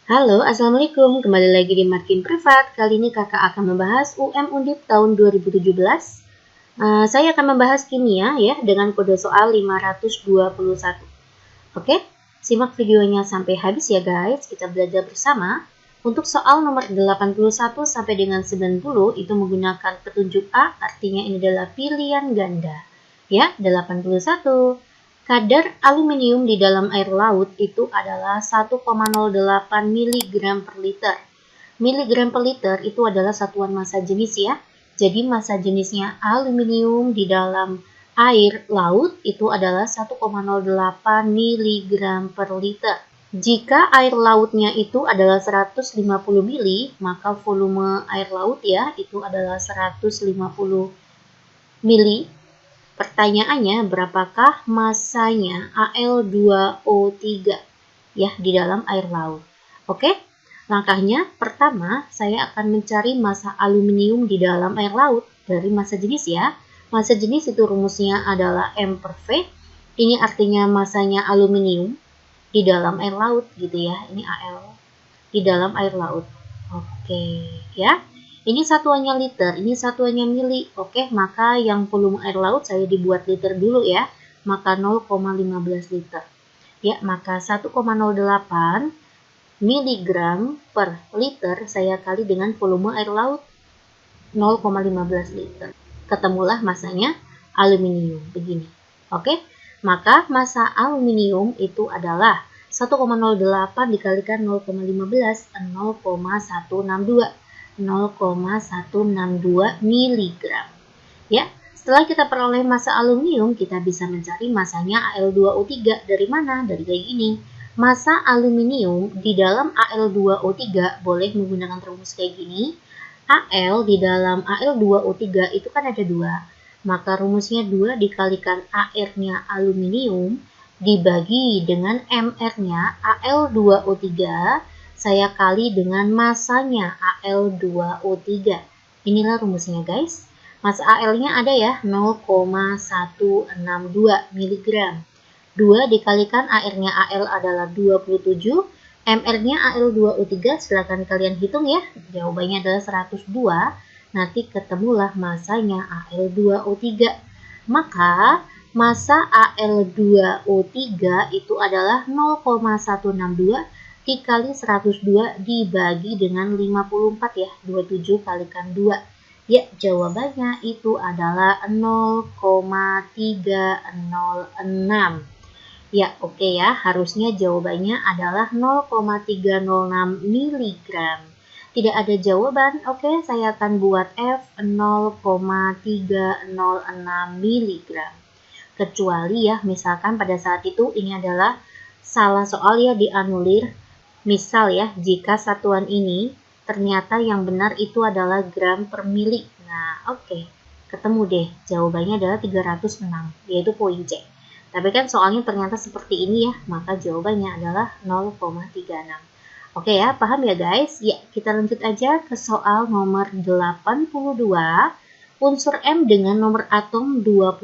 Halo, Assalamualaikum. Kembali lagi di Markin Privat. Kali ini kakak akan membahas UM Undip tahun 2017. Saya akan membahas kimia ya dengan kode soal 521. Oke, simak videonya sampai habis ya guys. Kita belajar bersama. Untuk soal nomor 81 sampai dengan 90 itu menggunakan petunjuk A, artinya ini adalah pilihan ganda. Ya, 81. Kadar aluminium di dalam air laut itu adalah 1,08 mg per liter. Miligram per liter itu adalah satuan massa jenis ya. Jadi massa jenisnya aluminium di dalam air laut itu adalah 1,08 mg per liter. Jika air lautnya itu adalah 150 mili, maka volume air laut ya itu adalah 150 mili. Pertanyaannya, berapakah massanya Al2O3 ya di dalam air laut? Oke, langkahnya pertama saya akan mencari massa aluminium di dalam air laut dari massa jenis ya. Massa jenis itu rumusnya adalah M per V. Ini artinya massanya aluminium di dalam air laut gitu ya. Ini Al di dalam air laut. Oke, ya. Ini satuannya liter, ini satuannya mili. Oke, maka yang volume air laut saya dibuat liter dulu ya. Maka 0,15 liter. Ya, maka 1,08 miligram per liter saya kali dengan volume air laut 0,15 liter. Ketemulah massanya aluminium begini. Oke, maka massa aluminium itu adalah 1,08 dikalikan 0,15, 0,162. 0,162 miligram. Ya, setelah kita peroleh massa aluminium, kita bisa mencari massanya Al2O3 dari mana? Dari kayak gini. Massa aluminium di dalam Al2O3 boleh menggunakan rumus kayak gini. Al di dalam Al2O3 itu kan ada 2. Maka rumusnya 2 dikalikan Ar-nya aluminium dibagi dengan Mr-nya Al2O3 saya kali dengan massanya Al2O3. Inilah rumusnya guys. Massa Al-nya ada ya 0,162 mg. 2 dikalikan Ar-nya Al adalah 27. Mr-nya Al2O3 silahkan kalian hitung ya. Jawabannya adalah 102. Nanti ketemulah massanya Al2O3. Maka massa Al2O3 itu adalah 0,162 dikali 102 dibagi dengan 54 ya. 27 kalikan 2. Ya, jawabannya itu adalah 0,306. Ya, oke ya. Harusnya jawabannya adalah 0,306 miligram. Tidak ada jawaban. Oke, saya akan buat F 0,306 miligram. Kecuali ya, misalkan pada saat itu ini adalah salah soal ya dianulir. Misal ya, jika satuan ini ternyata yang benar itu adalah gram per mili. Nah, oke. Ketemu deh. Jawabannya adalah 306, yaitu poin C. Tapi kan soalnya ternyata seperti ini ya, maka jawabannya adalah 0,36. Oke ya, paham ya guys? Ya, kita lanjut aja ke soal nomor 82. Unsur M dengan nomor atom 20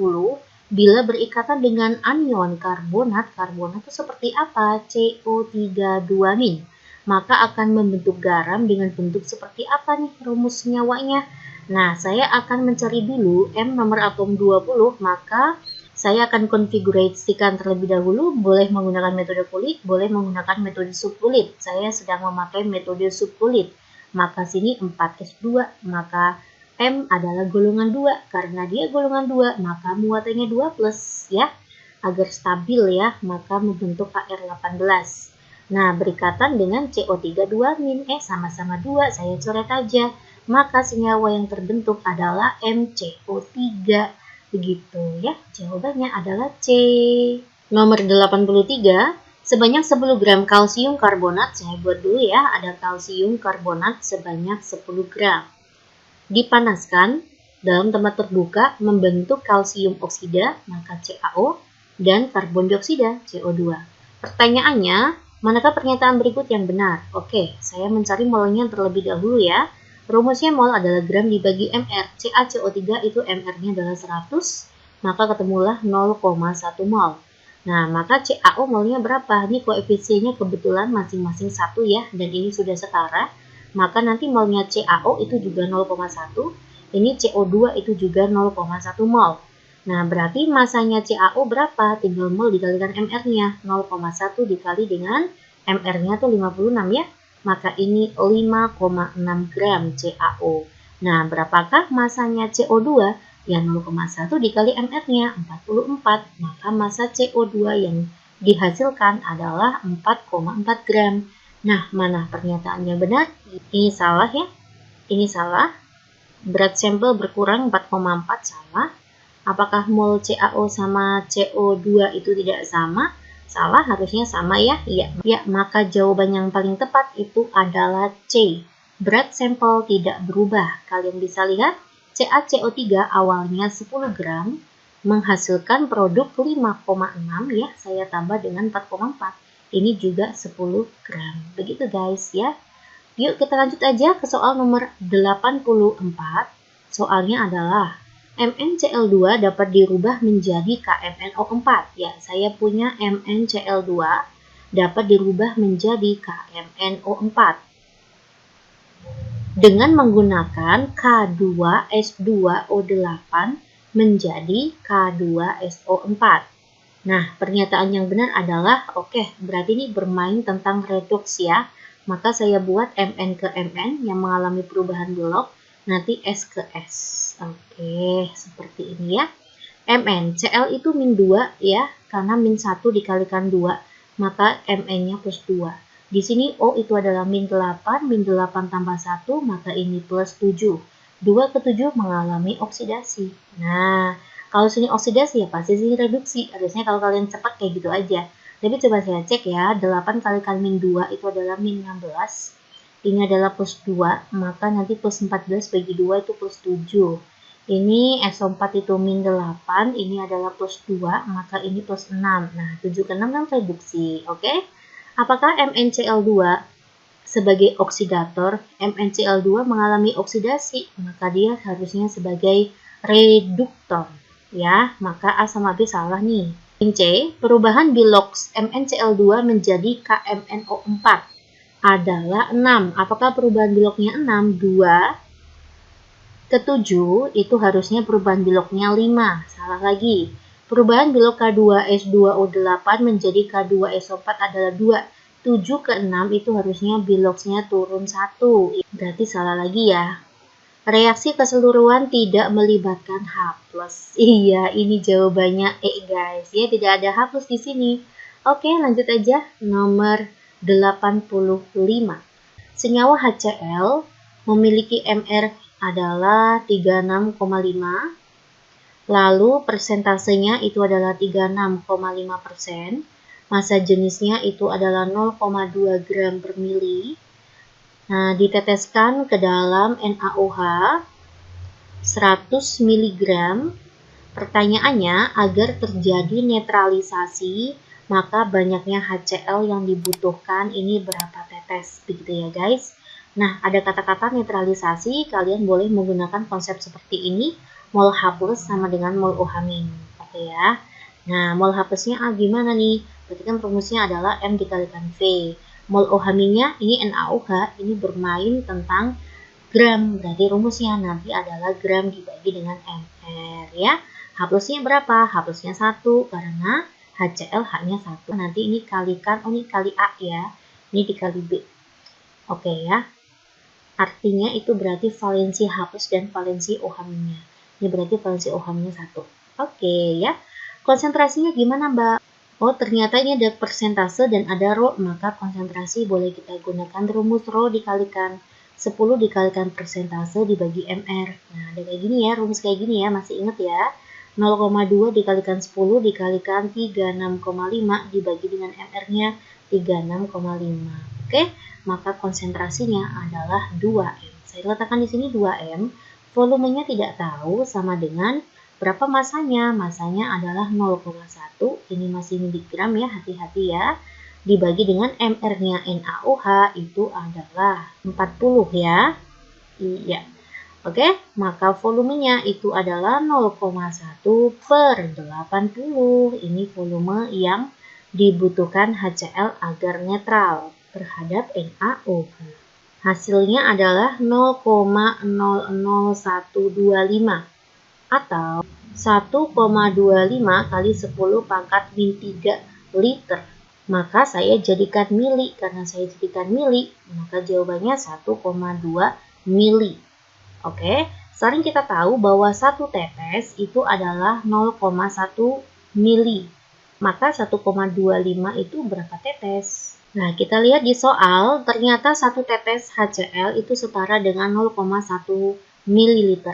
bila berikatan dengan anion karbonat itu seperti apa? CO3-2-. Maka akan membentuk garam dengan bentuk seperti apa nih rumus senyawanya? Nah, saya akan mencari dulu M nomor atom 20, maka saya akan konfigurasikan terlebih dahulu, boleh menggunakan metode kulit, boleh menggunakan metode subkulit. Saya sedang memakai metode subkulit. Maka sini 4S2, maka M adalah golongan 2. Karena dia golongan 2, maka muatannya 2 plus ya. Agar stabil ya, maka membentuk Ar18. Nah, berikatan dengan CO3-2-. Sama-sama 2, saya coret aja. Maka senyawa yang terbentuk adalah MCO3. Begitu ya, jawabannya adalah C. Nomor 83, sebanyak 10 gram kalsium karbonat, saya buat dulu ya, ada kalsium karbonat sebanyak 10 gram. Dipanaskan dalam tempat terbuka membentuk kalsium oksida, maka CaO, dan karbon dioksida, CO2. Pertanyaannya, manakah pernyataan berikut yang benar? Oke, saya mencari molnya terlebih dahulu ya. Rumusnya mol adalah gram dibagi mr. CaCO3 itu mr-nya adalah 100, maka ketemulah 0,1 mol. Nah, maka CaO molnya berapa? Ini koefisiennya kebetulan masing-masing 1 ya, dan ini sudah setara. Maka nanti molnya CaO itu juga 0,1, ini CO2 itu juga 0,1 mol. Nah, berarti masanya CaO berapa? Tinggal mol dikalikan MR-nya. 0,1 dikali dengan MR-nya tuh 56 ya. Maka ini 5,6 gram CaO. Nah, berapakah masanya CO2? Ya 0,1 dikali MR-nya 44. Maka masa CO2 yang dihasilkan adalah 4,4 gram. Nah, mana pernyataan yang benar? Ini salah ya. Ini salah. Berat sampel berkurang 4,4 salah. Apakah mol CaO sama CO2 itu tidak sama? Salah, harusnya sama ya. Ya, maka jawaban yang paling tepat itu adalah C. Berat sampel tidak berubah. Kalian bisa lihat CaCO3 awalnya 10 gram menghasilkan produk 5,6 ya. Saya tambah dengan 4,4. Ini juga 10 gram. Begitu guys ya. Yuk kita lanjut aja ke soal nomor 84. Soalnya adalah MnCl2 dapat dirubah menjadi KMnO4. Ya, saya punya MnCl2 dapat dirubah menjadi KMnO4 dengan menggunakan K2S2O8 menjadi K2SO4. Nah, pernyataan yang benar adalah oke, berarti ini bermain tentang redoks ya. Maka saya buat Mn ke Mn yang mengalami perubahan blok, nanti S ke S. Oke, seperti ini ya. Mn, Cl itu min 2 ya, karena min 1 dikalikan 2, maka Mn-nya plus 2. Di sini O itu adalah min 8 tambah 1, maka ini plus 7. 2 ke 7 mengalami oksidasi. Nah, kalau sini oksidasi ya pasti sini reduksi. Harusnya kalau kalian cepat kayak gitu aja. Tapi coba saya cek ya, 8 kalikan min 2 itu adalah min 16. Ini adalah plus 2, maka nanti plus 14 bagi 2 itu plus 7. Ini SO4 itu min 8, ini adalah plus 2, maka ini plus 6. Nah, 7 ke 6 kan reduksi, oke? Apakah MnCl2 sebagai oksidator? MnCl2 mengalami oksidasi, maka dia harusnya sebagai reduktor. Ya, maka A sama B salah nih. C, perubahan biloks MnCl2 menjadi KMnO4 adalah 6. Apakah perubahan biloknya 6? 2 ke 7 itu harusnya perubahan biloknya 5. Salah lagi. Perubahan bilok K2S2O8 menjadi K2SO4 adalah 2. 7 ke 6 itu harusnya biloknya turun 1. Berarti salah lagi ya. Reaksi keseluruhan tidak melibatkan H+. Iya, ini jawabannya E guys. Ya, tidak ada H+ di sini. Oke, lanjut aja. Nomor 85. Senyawa HCl memiliki MR adalah 36,5. Lalu persentasenya itu adalah 36,5%. Massa jenisnya itu adalah 0,2 gram per mili. Nah, diteteskan ke dalam NaOH 100 mg. Pertanyaannya, agar terjadi netralisasi, maka banyaknya HCl yang dibutuhkan ini berapa tetes, begitu ya guys. Nah, ada kata-kata netralisasi, kalian boleh menggunakan konsep seperti ini, mol H+ sama dengan mol OH-. Oke ya. Nah, mol H+-nya gimana nih? Berarti kan rumusnya adalah M dikalikan V. Mol OH-nya ini NaOH, ini bermain tentang gram, berarti rumusnya nanti adalah gram dibagi dengan MR ya. H+-nya berapa? H+-nya 1 karena HCl H-nya 1. Nanti ini kalikan, ini kali A ya. Ini dikali B. Oke ya. Artinya itu berarti valensi H+ dan valensi OH-nya. Ini berarti valensi OH-nya 1. Oke ya. Konsentrasinya gimana, Mbak? Oh, ternyata ini ada persentase dan ada rho, maka konsentrasi boleh kita gunakan rumus rho dikalikan 10 dikalikan persentase dibagi MR. Nah, ada kayak gini ya, rumus kayak gini ya, masih ingat ya? 0,2 dikalikan 10 dikalikan 36,5 dibagi dengan MR-nya 36,5. Oke, maka konsentrasinya adalah 2M. Saya letakkan di sini 2M, volumenya tidak tahu sama dengan berapa masanya. Masanya adalah 0,1, ini masih miligram ya, hati-hati ya. Dibagi dengan MR-nya NaOH itu adalah 40 ya. Iya. Oke, maka volumenya itu adalah 0,1 per 80. Ini volume yang dibutuhkan HCl agar netral terhadap NaOH. Hasilnya adalah 0,00125 atau 1,25 kali 10 pangkat min 3 liter. Maka saya jadikan mili. Karena saya jadikan mili, maka jawabannya 1,2 mili. Oke, sering kita tahu bahwa 1 tetes itu adalah 0,1 mili. Maka 1,25 itu berapa tetes? Nah, kita lihat di soal, ternyata 1 tetes HCl itu setara dengan 0,1 ml.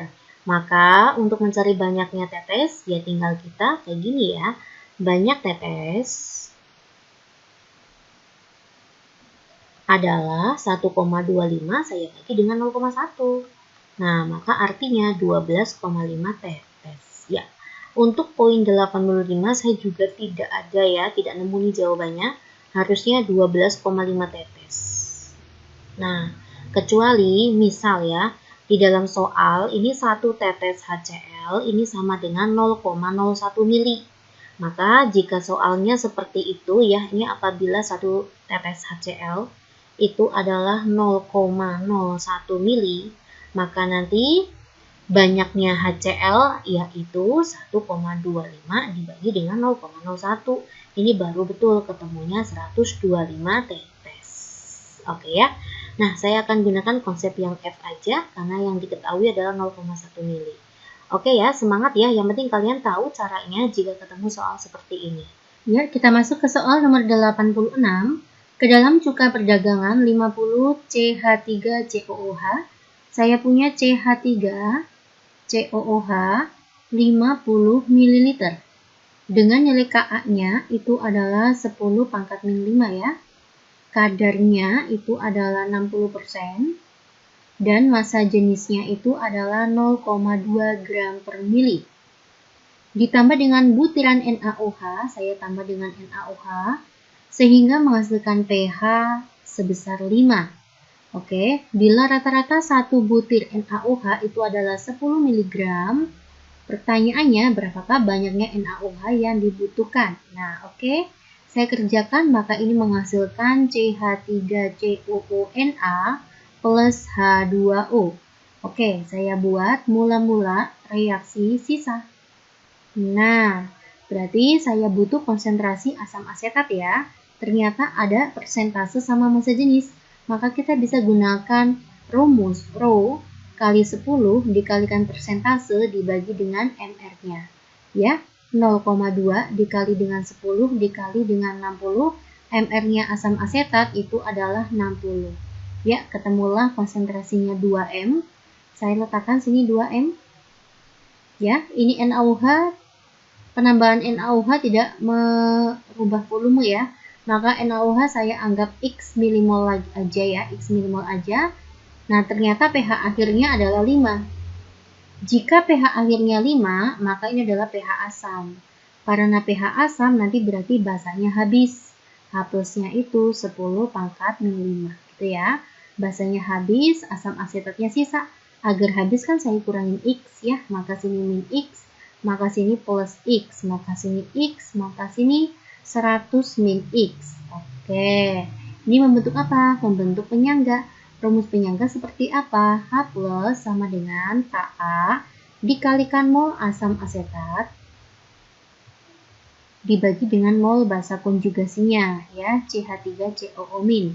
Maka, untuk mencari banyaknya tetes, ya tinggal kita kayak gini ya. Banyak tetes adalah 1,25 saya bagi dengan 0,1. Nah, maka artinya 12,5 tetes. Ya, untuk poin 85 saya juga tidak ada ya, tidak nemu nih jawabannya. Harusnya 12,5 tetes. Nah, kecuali misal ya, di dalam soal ini 1 tetes HCl ini sama dengan 0,01 mili. Maka jika soalnya seperti itu ya, ini apabila 1 tetes HCl itu adalah 0,01 mili, maka nanti banyaknya HCl yaitu 1,25 dibagi dengan 0,01. Ini baru betul ketemunya 125 tetes. Oke ya. Nah, saya akan gunakan konsep yang F aja karena yang diketahui adalah 0,1 mili. Oke ya, semangat ya. Yang penting kalian tahu caranya jika ketemu soal seperti ini. Ya, kita masuk ke soal nomor 86. Ke dalam cuka perdagangan 50 CH3COOH, saya punya CH3 COOH 50 ml. Dengan nilai Ka-nya itu adalah 10 pangkat min 5 ya. Kadarnya itu adalah 60% dan massa jenisnya itu adalah 0,2 gram per mili. Ditambah dengan butiran NaOH, saya tambah dengan NaOH, sehingga menghasilkan pH sebesar 5. Oke, bila rata-rata 1 butir NaOH itu adalah 10 mg, pertanyaannya berapakah banyaknya NaOH yang dibutuhkan? Nah, oke. Saya kerjakan, maka ini menghasilkan CH3COONA plus H2O. Oke, saya buat mula-mula reaksi sisa. Nah, berarti saya butuh konsentrasi asam asetat ya. Ternyata ada persentase sama massa jenis. Maka kita bisa gunakan rumus Rho kali 10 dikalikan persentase dibagi dengan MR-nya. Ya. 0,2 dikali dengan 10 dikali dengan 60, MR-nya asam asetat itu adalah 60. Ya, ketemulah konsentrasinya 2M. Saya letakkan sini 2M. Ya, ini NaOH, penambahan NaOH tidak merubah volume ya. Maka NaOH saya anggap X milimol aja ya, X milimol aja. Nah, ternyata pH akhirnya adalah 5. Jika pH akhirnya 5, maka ini adalah pH asam. Karena pH asam nanti berarti basanya habis. H plusnya itu 10 pangkat min 5. Gitu ya. Basanya habis, asam asetatnya sisa. Agar habis kan saya kurangin X ya. Maka sini min X, maka sini plus X, maka sini X, maka sini 100 min X. Oke. Ini membentuk apa? Membentuk penyangga. Rumus penyangga seperti apa? H plus sama dengan Ka dikalikan mol asam asetat dibagi dengan mol basa konjugasinya ya, CH3COO-.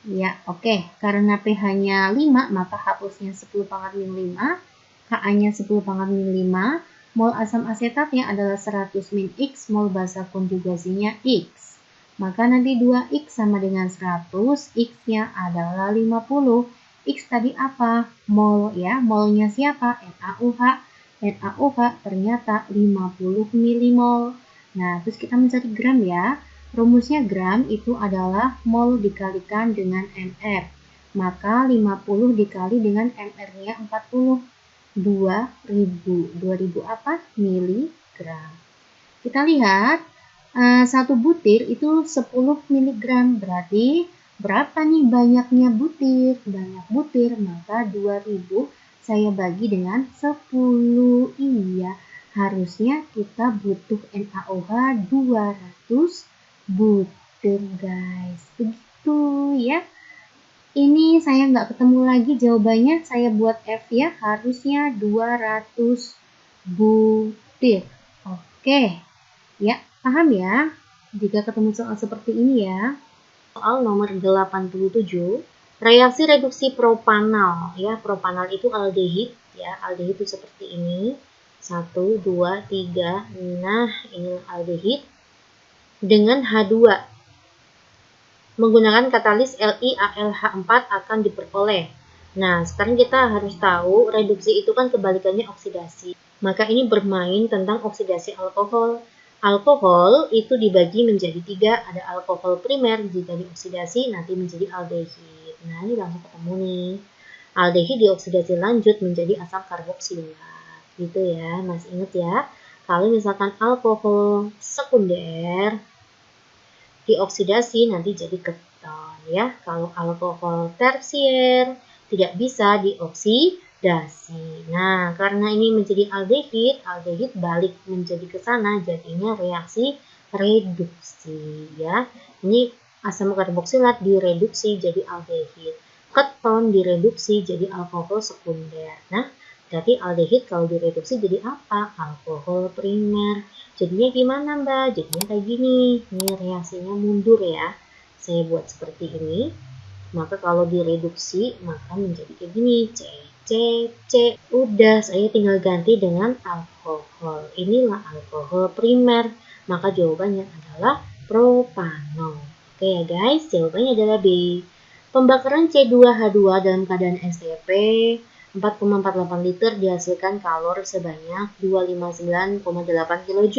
Ya, oke. Karena pH-nya 5, maka H plusnya 10 pangkat min 5, Ka-nya 10 pangkat min 5, mol asam asetatnya adalah 100 min X, mol basa konjugasinya X. Maka nanti 2X sama dengan 100, X-nya adalah 50. X tadi apa? Mol ya, molnya siapa? NaOH. NaOH ternyata 50 milimol. Nah, terus kita mencari gram ya. Rumusnya gram itu adalah mol dikalikan dengan MR. Maka 50 dikali dengan MR-nya 40. 2000. 2000 apa? Miligram. Kita lihat. 1 butir itu 10 mg, berarti berapa nih banyaknya butir? Banyak butir, maka 2000 saya bagi dengan 10. Iya, harusnya kita butuh NaOH 200 butir guys. Begitu ya. Ini saya nggak ketemu lagi jawabannya, saya buat F ya, harusnya 200 butir. Oke, ya paham ya jika ketemu soal seperti ini ya. Soal nomor 87, reaksi reduksi propanal ya, propanal itu aldehid ya, aldehid itu seperti ini, 1, 2, 3, nah ini aldehid dengan H2 menggunakan katalis LiAlH4 akan diperoleh. Nah, sekarang kita harus tahu reduksi itu kan kebalikannya oksidasi. Maka ini bermain tentang oksidasi alkohol. Alkohol itu dibagi menjadi 3, ada alkohol primer jika dioksidasi nanti menjadi aldehid. Nah, ini langsung ketemu nih. Aldehid dioksidasi lanjut menjadi asam karboksilat. Gitu ya, masih ingat ya. Kalau misalkan alkohol sekunder dioksidasi nanti jadi keton ya. Kalau alkohol tersier tidak bisa dioksidasi. Nah, karena ini menjadi aldehid, aldehid balik menjadi ke sana jadinya reaksi reduksi ya. Ini asam karboksilat direduksi jadi aldehid. Keton direduksi jadi alkohol sekunder. Nah, berarti aldehid kalau direduksi jadi apa? Alkohol primer. Jadinya gimana Mbak? Jadinya kayak gini. Ini reaksinya mundur ya. Saya buat seperti ini. Maka kalau direduksi maka menjadi kayak gini. C, C, C. Udah, saya tinggal ganti dengan alkohol. Inilah alkohol primer. Maka jawabannya adalah propanol. Oke ya guys, jawabannya adalah B. Pembakaran C2H2 dalam keadaan STP 4,48 liter dihasilkan kalor sebanyak 259,8 kJ.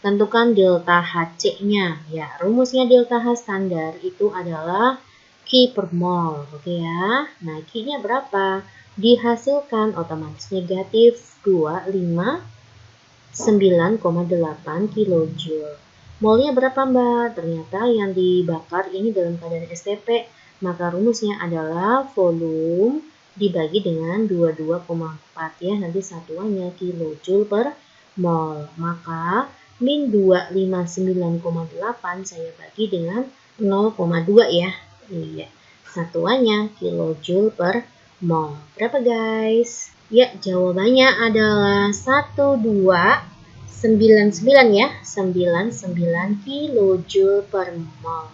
Tentukan delta Hc-nya. Ya, rumusnya delta H standar itu adalah Ki per mol. Oke ya. Nah, Ki-nya berapa? Dihasilkan otomatis negatif 259,8 kJ. Molnya berapa Mbak? Ternyata yang dibakar ini dalam keadaan STP. Maka rumusnya adalah volume dibagi dengan 22,4 ya, nanti satuannya kilojoule per mol. Maka min 259,8 saya bagi dengan 0,2 ya. Iya, satuannya kilojoule per mol. Berapa guys? Ya, jawabannya adalah 1299 ya, 99 kilojoule per mol.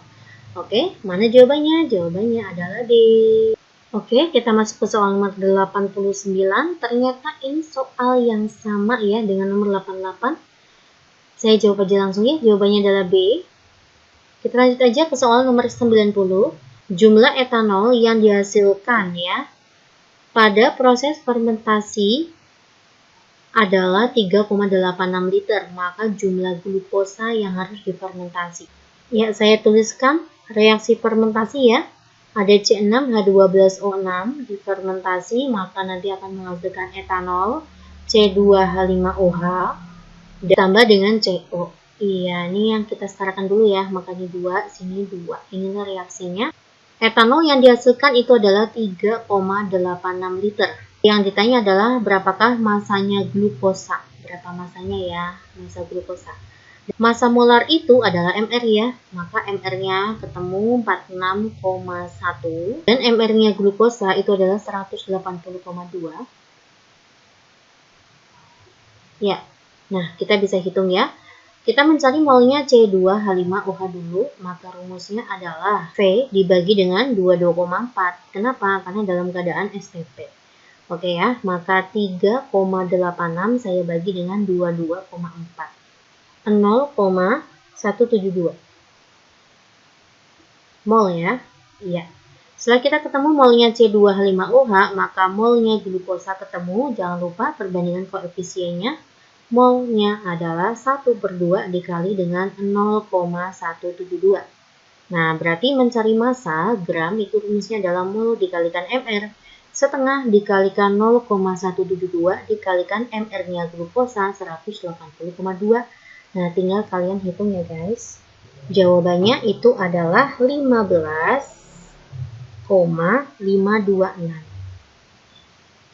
Oke, mana jawabannya? Jawabannya adalah D. Oke, kita masuk ke soal nomor 89. Ternyata ini soal yang sama ya dengan nomor 88. Saya jawab aja langsung ya, jawabannya adalah B. Kita lanjut aja ke soal nomor 90. Jumlah etanol yang dihasilkan ya pada proses fermentasi adalah 3,86 liter. Maka jumlah glukosa yang harus difermentasi. Ya, saya tuliskan reaksi fermentasi ya. Ada C6H12O6 difermentasi, maka nanti akan menghasilkan etanol C2H5OH ditambah dengan CO. Iya, ini yang kita setarakan dulu ya, makanya 2, sini 2. Inilah reaksinya. Etanol yang dihasilkan itu adalah 3,86 liter. Yang ditanya adalah berapakah masanya glukosa. Berapa masanya ya, massa glukosa. Massa molar itu adalah MR ya, maka MR-nya ketemu 46,1 dan MR-nya glukosa itu adalah 180,2. Ya, nah kita bisa hitung ya. Kita mencari molnya C2H5OH dulu, maka rumusnya adalah V dibagi dengan 22,4. Kenapa? Karena dalam keadaan STP. Oke ya, maka 3,86 saya bagi dengan 22,4. 0,172 mol ya. Iya. Setelah kita ketemu molnya C2H5OH, maka molnya glukosa ketemu. Jangan lupa perbandingan koefisiennya. Molnya adalah 1/2 dikali dengan 0,172. Nah, berarti mencari massa gram itu rumusnya adalah mol dikalikan MR. Setengah dikalikan 0,172 dikalikan MR-nya glukosa 180,2. Nah, tinggal kalian hitung ya guys. Jawabannya itu adalah 15,526.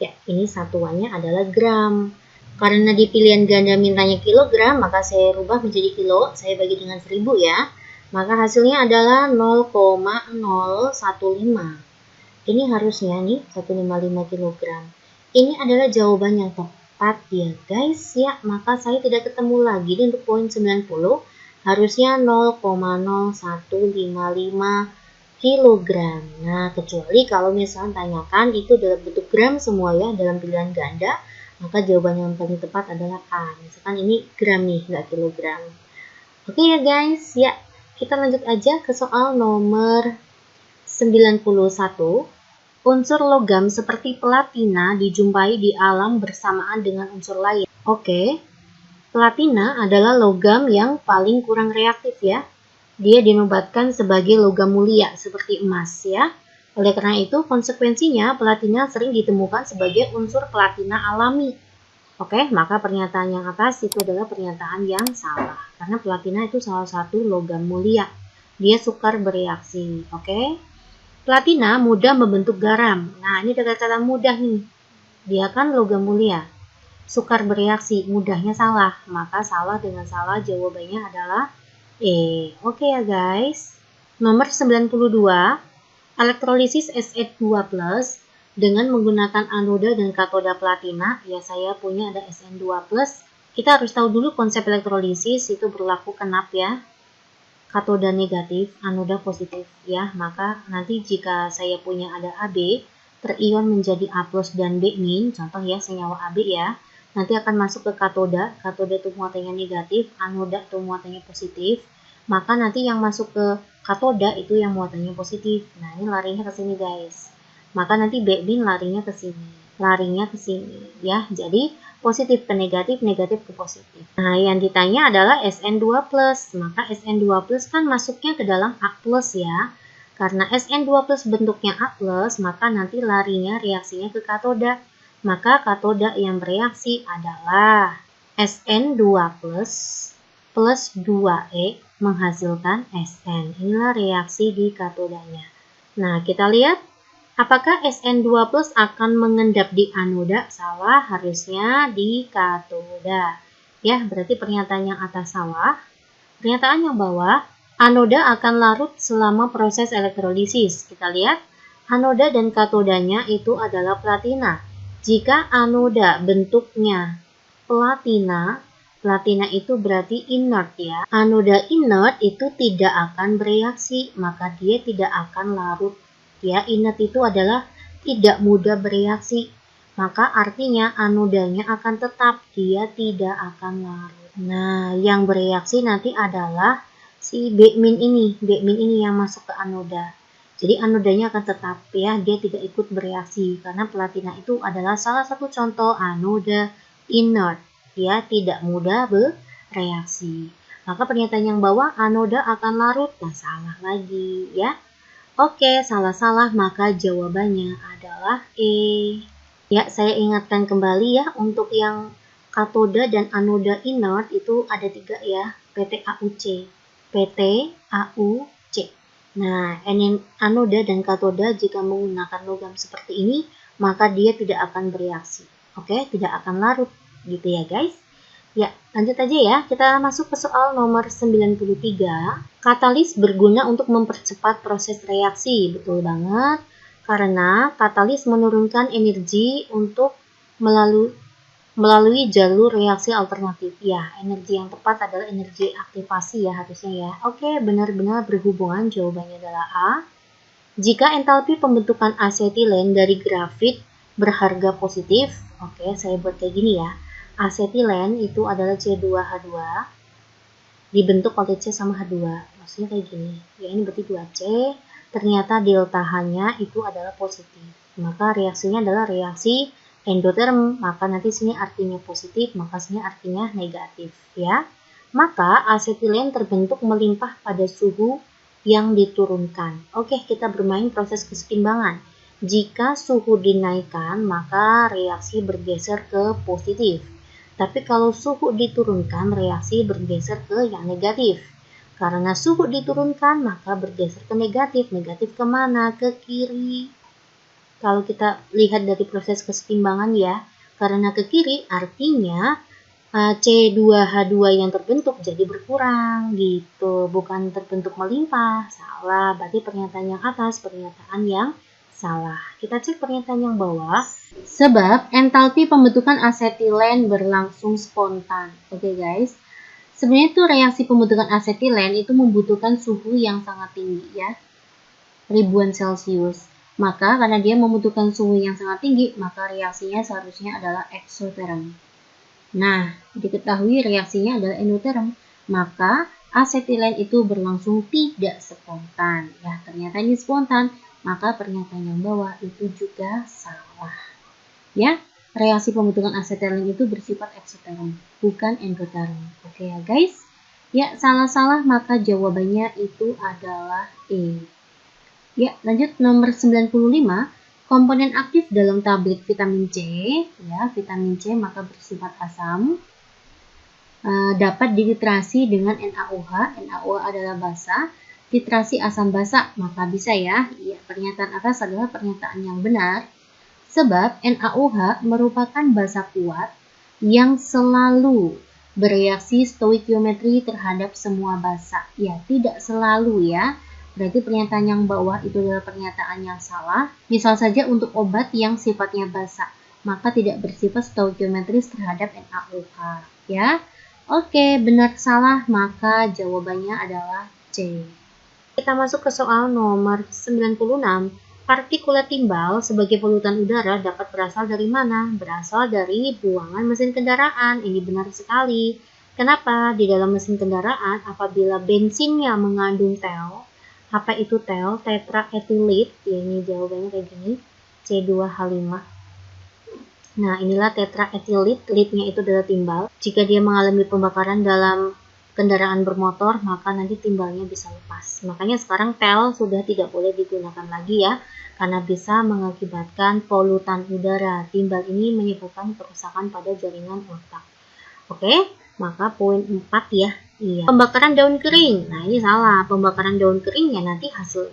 Ya, ini satuannya adalah gram. Karena di pilihan ganda mintanya kilogram, maka saya rubah menjadi kilo. Saya bagi dengan 1000 ya. Maka hasilnya adalah 0,015. Ini harusnya nih 155 kilogram. Ini adalah jawaban yang tepat ya guys ya. Maka saya tidak ketemu lagi di untuk poin 90. Harusnya 0,0155 kilogram. Nah, kecuali kalau misalnya tanyakan itu dalam bentuk gram semua ya dalam pilihan ganda, maka jawaban yang paling tepat adalah A. Misalkan ini gram nih, nggak kilogram. Oke ya guys, ya kita lanjut aja ke soal nomor 91. Unsur logam seperti platina dijumpai di alam bersamaan dengan unsur lain. Oke, platina adalah logam yang paling kurang reaktif ya. Dia dinobatkan sebagai logam mulia seperti emas ya. Oleh karena itu, konsekuensinya platina sering ditemukan sebagai unsur platina alami. Oke, maka pernyataan yang atas itu adalah pernyataan yang salah. Karena platina itu salah satu logam mulia. Dia sukar bereaksi. Oke. Platina mudah membentuk garam. Nah, ini ada kata mudah nih. Dia kan logam mulia. Sukar bereaksi, mudahnya salah. Maka salah dengan salah jawabannya adalah E. Oke ya guys. Nomor 92, elektrolisis Se2+ dengan menggunakan anoda dan katoda platina. Ya, saya punya ada Sn2+. Kita harus tahu dulu konsep elektrolisis itu berlaku kenap ya. Katoda negatif, anoda positif ya. Maka nanti jika saya punya ada AB, terion menjadi A+ dan B-, contoh ya senyawa AB ya. Nanti akan masuk ke katoda itu muatannya negatif, anoda itu muatannya positif, maka nanti yang masuk ke katoda itu yang muatannya positif. Nah, ini larinya ke sini guys. Maka nanti B- larinya ke sini. Larinya ke sini ya. Jadi positif ke negatif, negatif ke positif. Nah, yang ditanya adalah Sn2+. Maka Sn2+ kan masuknya ke dalam A+ ya. Karena Sn2+ bentuknya A+, maka nanti larinya reaksinya ke katoda. Maka katoda yang bereaksi adalah Sn2+ plus 2E menghasilkan Sn. Inilah reaksi di katodanya. Nah, kita lihat apakah Sn2+ akan mengendap di anoda? Salah, harusnya di katoda. Ya, berarti pernyataan yang atas salah. Pernyataan yang bawah, anoda akan larut selama proses elektrolisis. Kita lihat, anoda dan katodanya itu adalah platina. Jika anoda bentuknya platina, platina itu berarti inert ya. Anoda inert itu tidak akan bereaksi, maka dia tidak akan larut. Ya, inert itu adalah tidak mudah bereaksi. Maka artinya anodanya akan tetap, dia tidak akan larut. Nah, yang bereaksi nanti adalah si B- ini. B- ini yang masuk ke anoda. Jadi anodanya akan tetap ya, dia tidak ikut bereaksi karena platina itu adalah salah satu contoh anoda inert, dia tidak mudah bereaksi. Maka pernyataan yang bawah anoda akan larut, nah salah lagi ya. Oke, salah-salah maka jawabannya adalah E. Ya, saya ingatkan kembali ya untuk yang katoda dan anoda inert itu ada 3 ya, PTAUC. PTAUC. Nah, anoda dan katoda jika menggunakan logam seperti ini, maka dia tidak akan bereaksi. Oke, tidak akan larut gitu ya guys. Ya, lanjut aja ya. Kita masuk ke soal nomor 93. Katalis berguna untuk mempercepat proses reaksi. Betul banget. Karena katalis menurunkan energi untuk melalui jalur reaksi alternatif. Ya, energi yang tepat adalah energi aktivasi ya harusnya ya. Oke, benar-benar berhubungan, jawabannya adalah A. Jika entalpi pembentukan asetilen dari grafit berharga positif, oke saya buat kayak gini ya. Asetilen itu adalah C2H2 dibentuk oleh C sama H2. Maksudnya kayak gini. Ya, ini berarti 2C. Ternyata delta H-nya itu adalah positif. Maka reaksinya adalah reaksi endoterm, maka nanti sini artinya positif, maka sini artinya negatif ya. Maka asetilen terbentuk melimpah pada suhu yang diturunkan. Oke, kita bermain proses kesetimbangan. Jika suhu dinaikkan, maka reaksi bergeser ke positif. Tapi kalau suhu diturunkan, reaksi bergeser ke yang negatif. Karena suhu diturunkan, maka bergeser ke negatif. Negatif kemana? Ke kiri. Kalau kita lihat dari proses kesetimbangan ya, karena ke kiri artinya C2H2 yang terbentuk jadi berkurang gitu, bukan terbentuk melimpah. Salah, berarti pernyataan yang atas pernyataan yang salah. Kita cek pernyataan yang bawah. Sebab entalpi pembentukan asetilen berlangsung spontan. Oke guys, sebenarnya itu reaksi pembentukan asetilen itu membutuhkan suhu yang sangat tinggi ya, ribuan Celcius. Maka karena dia membutuhkan suhu yang sangat tinggi, maka reaksinya seharusnya adalah eksoterm. Nah, diketahui reaksinya adalah endoterm, maka asetilen itu berlangsung tidak spontan. Ya, ternyata ini spontan, maka pernyataan yang bawah itu juga salah. Ya, reaksi pembentukan asetilen itu bersifat eksoterm, bukan endoterm. Oke ya guys. Ya, salah-salah maka jawabannya itu adalah E. Ya, lanjut nomor 95. Komponen aktif dalam tablet vitamin C, ya vitamin C maka bersifat asam, dapat dititrasi dengan NaOH. NaOH adalah basa, titrasi asam basa, maka bisa ya. Ya, pernyataan atas adalah pernyataan yang benar, sebab NaOH merupakan basa kuat yang selalu bereaksi stoikiometri terhadap semua basa. Ya, tidak selalu ya. Berarti pernyataan yang bawah itu adalah pernyataan yang salah. Misal saja untuk obat yang sifatnya basa, maka tidak bersifat stoikiometris terhadap NaOH. Ya, oke, benar salah, maka jawabannya adalah C. Kita masuk ke soal nomor 96. Partikulat timbal sebagai polutan udara dapat berasal dari mana? Berasal dari buangan mesin kendaraan. Ini benar sekali. Kenapa? Di dalam mesin kendaraan, apabila bensinnya mengandung TEL, apa itu TEL? Tetraethylit. Ya, ini jawabannya kayak gini. C2H5. Nah, inilah tetraethylit. Litnya itu adalah timbal. Jika dia mengalami pembakaran dalam kendaraan bermotor, maka nanti timbalnya bisa lepas. Makanya sekarang TEL sudah tidak boleh digunakan lagi ya, karena bisa mengakibatkan polutan udara. Timbal ini menyebabkan kerusakan pada jaringan otak. Oke, maka poin 4 ya. Iya. Pembakaran daun kering. Nah, ini salah. Pembakaran daun kering ya nanti hasil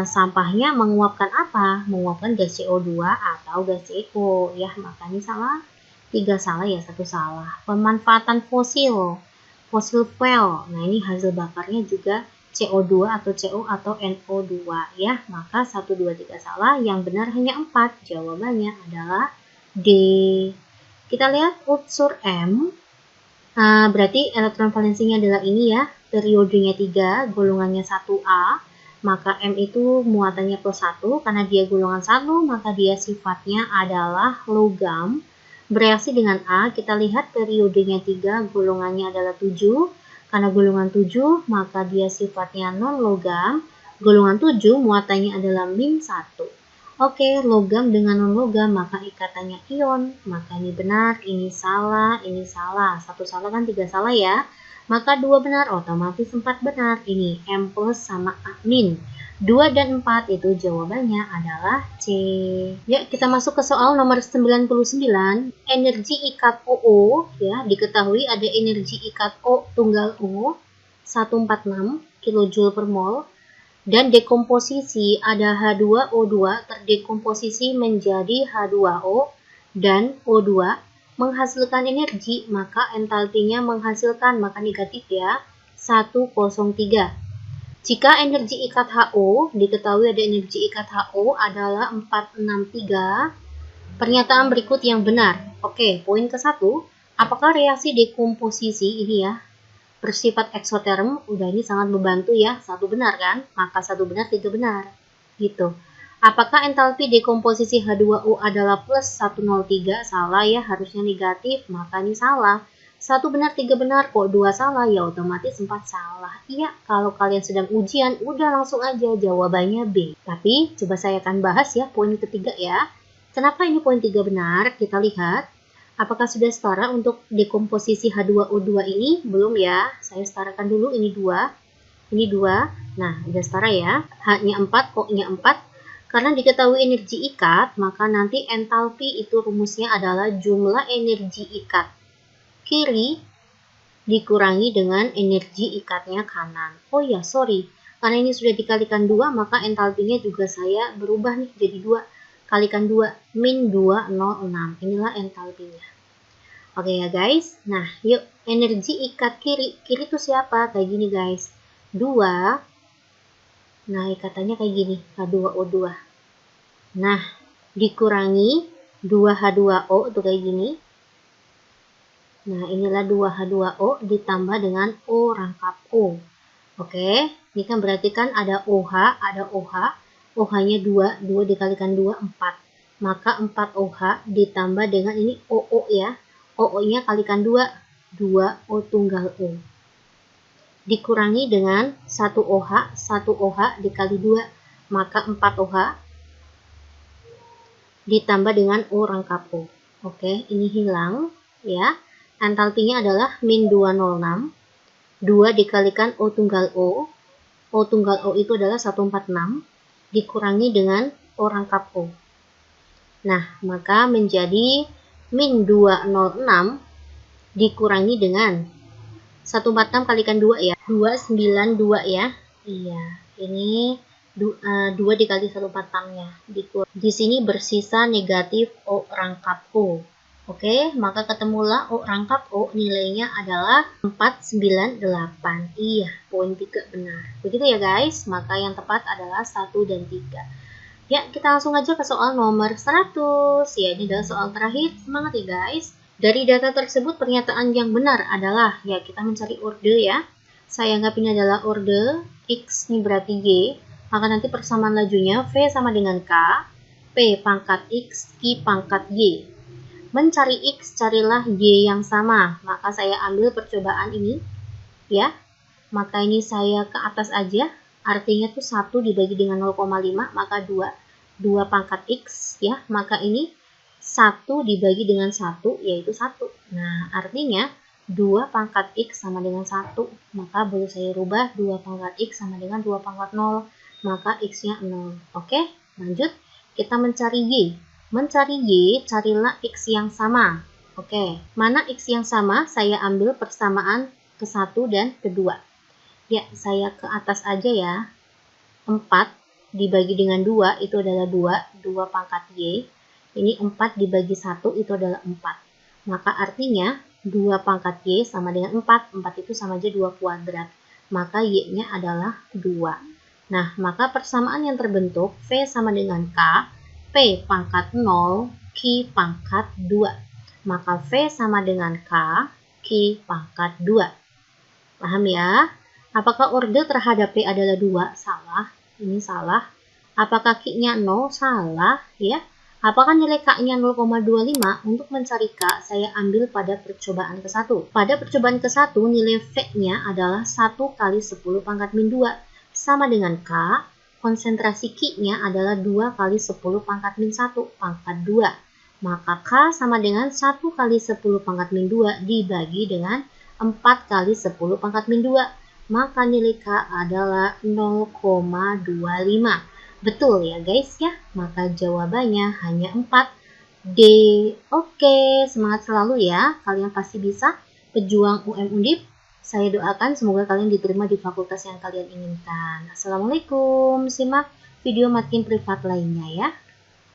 sampahnya menguapkan apa? Menguapkan gas CO2 atau gas CO. Ya, maka ini salah. 3 salah ya, 1 salah. Pemanfaatan fosil fuel. Nah, ini hasil bakarnya juga CO2 atau CO atau NO2 ya. Maka 1, 2, 3 salah. Yang benar hanya 4. Jawabannya adalah D. Kita lihat unsur M. Berarti elektron valensinya adalah ini ya, periodenya 3, golongannya 1A, maka M itu muatannya +1, karena dia golongan 1, maka dia sifatnya adalah logam. Bereaksi dengan A, kita lihat periodenya 3, golongannya adalah 7, karena golongan 7, maka dia sifatnya non-logam. Golongan 7, muatannya adalah -1. Oke, logam dengan non-logam, maka ikatannya ion. Maka ini benar, ini salah, ini salah. 1 salah kan 3 salah ya. Maka 2 benar, otomatis 4 benar. Ini M plus sama A min. 2 dan 4 itu jawabannya adalah C. Ya, kita masuk ke soal nomor 99. Energi ikat OO, ya, diketahui ada energi ikat O tunggal O 146 kJ per mol. Dan dekomposisi ada H2O2 terdekomposisi menjadi H2O dan O2 menghasilkan energi, maka entalpinya menghasilkan, maka negatif ya, 103. Jika energi ikat HO, diketahui ada energi ikat HO adalah 463, pernyataan berikut yang benar. Oke, poin ke-1, apakah reaksi dekomposisi ini ya, bersifat eksoterm, udah ini sangat membantu ya, 1 benar kan, maka 1 benar 3 benar gitu. Apakah entalpi dekomposisi H2O adalah plus 103? Salah ya, harusnya negatif, maka ini salah. 1 benar 3 benar, kok 2 salah ya otomatis 4 salah. Iya, kalau kalian sedang ujian udah langsung aja jawabannya B. Tapi coba saya akan bahas ya poin ketiga ya. Kenapa ini poin 3 benar? Kita lihat. Apakah sudah setara untuk dekomposisi H2O2 ini? Belum ya, saya setarakan dulu, ini 2, ini 2. Nah, sudah setara ya, H-nya 4, O-nya 4. Karena diketahui energi ikat, maka nanti entalpi itu rumusnya adalah jumlah energi ikat kiri dikurangi dengan energi ikatnya kanan. Oh ya, sorry, karena ini sudah dikalikan 2, maka entalpinya juga saya berubah nih jadi 2. kalikan 2, min 206. Inilah entalpinya. Oke ya guys. Nah, yuk energi ikat kiri. Kiri itu siapa? Kayak gini guys. 2. Nah, ikatannya kayak gini. H2O2. Nah, dikurangi 2H2O itu kayak gini. Nah, inilah 2H2O ditambah dengan O rangkap O. Oke, ini kan berarti kan ada OH, ada OH. OH-nya 2, 2 dikalikan 2, 4. Maka 4OH ditambah dengan ini OO ya. OO-nya kalikan 2, 2O tunggal O. Dikurangi dengan 1OH, 1OH dikali 2, maka 4OH ditambah dengan O rangkap O. Oke, ini hilang ya. Entalpinya adalah min 206. 2 dikalikan O tunggal O. O tunggal O itu adalah 146. Dikurangi dengan O rangkap O. Nah, maka menjadi min 206 dikurangi dengan 146 kalikan 2 ya. 292 ya. Iya, ini 2 dikali 146-nya. Di sini bersisa negatif O rangkap O. Oke, maka ketemulah O rangkap O nilainya adalah 498. Iya, poin 3 benar. Begitu ya guys, maka yang tepat adalah 1 dan 3. Ya, kita langsung aja ke soal nomor 100. Ya, ini adalah soal terakhir. Semangat ya guys. Dari data tersebut, pernyataan yang benar adalah, ya kita mencari orde ya. Saya anggap ini adalah orde, X ini berarti Y. Maka nanti persamaan lajunya, V sama dengan K, P pangkat X, Q pangkat Y. Mencari X, carilah Y yang sama. Maka saya ambil percobaan ini, ya. Maka ini saya ke atas aja. Artinya tuh 1 dibagi dengan 0,5, maka 2. 2 pangkat X, ya. Maka ini 1 dibagi dengan 1, yaitu 1. Nah, artinya 2 pangkat X sama dengan 1. Maka boleh saya rubah 2 pangkat X sama dengan 2 pangkat 0. Maka X-nya 0. Oke, lanjut. Kita mencari Y. Mencari Y, carilah X yang sama. Oke, mana X yang sama? Saya ambil persamaan ke-1 dan ke-2. Ya, saya ke atas aja ya. 4 dibagi dengan 2 itu adalah 2. 2 pangkat Y. Ini 4 dibagi 1 itu adalah 4. Maka artinya 2 pangkat Y sama dengan 4. 4 itu sama aja 2 kuadrat. Maka Y-nya adalah 2. Nah, maka persamaan yang terbentuk V sama dengan K. P pangkat 0, Q pangkat 2. Maka V sama dengan K, Q pangkat 2. Paham ya? Apakah orde terhadap P adalah 2? Salah. Ini salah. Apakah Q-nya 0? Salah. Ya. Apakah nilai K-nya 0,25? Untuk mencari K, saya ambil pada percobaan ke-1. Pada percobaan ke-1, nilai V-nya adalah 1 kali 10 pangkat min 2. Sama dengan K. Konsentrasi Q-nya adalah 2 kali 10 pangkat min 1 pangkat 2. Maka K sama dengan 1 kali 10 pangkat min 2 dibagi dengan 4 kali 10 pangkat min 2. Maka nilai K adalah 0,25. Betul ya guys ya? Maka jawabannya hanya 4. D. Oke, semangat selalu ya. Kalian pasti bisa. Pejuang UM Undip. Saya doakan semoga kalian diterima di fakultas yang kalian inginkan. Assalamualaikum. Simak video makin privat lainnya ya.